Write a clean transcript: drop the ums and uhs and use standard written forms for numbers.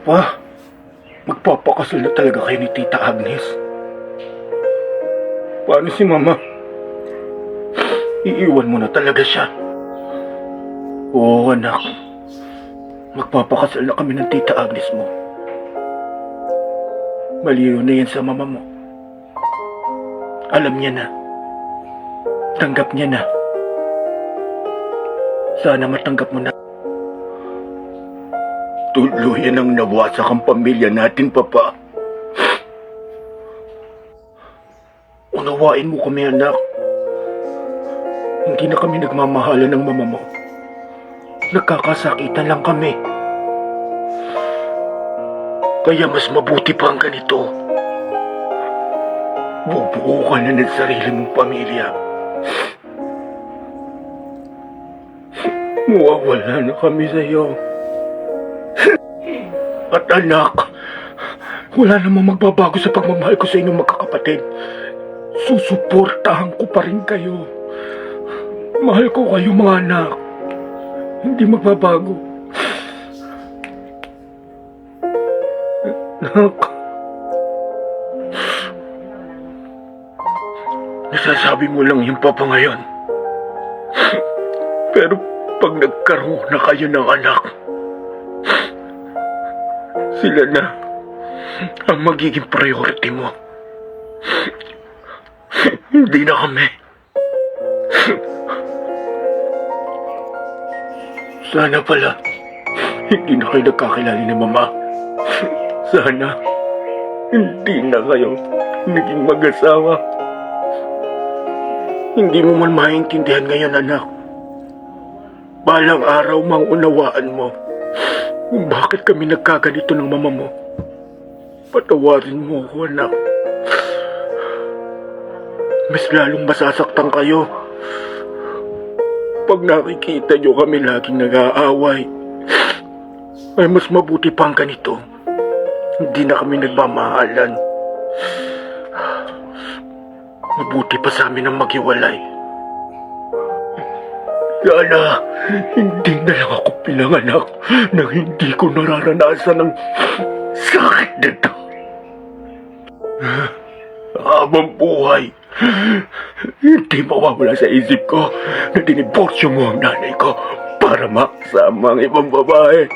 Pa, magpapakasal na talaga kayo ni Tita Agnes. Paano si Mama? Iiwan mo na talaga siya. Oo, anak. Magpapakasal na kami ng Tita Agnes mo. Maliw na yan sa Mama mo. Alam niya na. Tanggap niya na. Sana matanggap mo na. Tuluyan ang nawasak ang pamilya natin, Papa. Unawain mo kami, anak. Hindi na kami nagmamahalan ng Mama mo. Nagkakasakitan lang kami. Kaya mas mabuti pa ang ganito. Bubuo ka na ng sarili mong pamilya. Mawawala na kami sa'yo. At anak, wala namang magbabago sa pagmamahal ko sa inyong magkakapatid. Susuportahan ko pa rin kayo. Mahal ko kayo, mga anak. Hindi magbabago. Anak, nasasabi mo lang yung Papa ngayon. Pero pag nagkaroon na kayo ng anak, sila na ang magiging priority mo. Hindi na kami. Sana pala, hindi na kayo nagkakilala ni Mama. Sana, hindi na kayo naging mag-asawa. Hindi mo man maintindihan ngayon, anak. Balang araw maunawaan mo kung bakit kami nagkaganito ng Mama mo. Patawarin mo ako, anak. Mas lalong masasaktan kayo pag nakikita nyo kami laging nag-aaway. Ay mas mabuti pang ganito. Hindi na kami nagmamahalan. Mabuti pa sa amin ang maghiwalay. Sana, hindi na lang ako pinanganak nang hindi ko nararanasan ng sakit nito. Habang buhay, hindi mawawala sa isip ko na diniborsyo mo ang nanay ko para makasama ang ibang babae.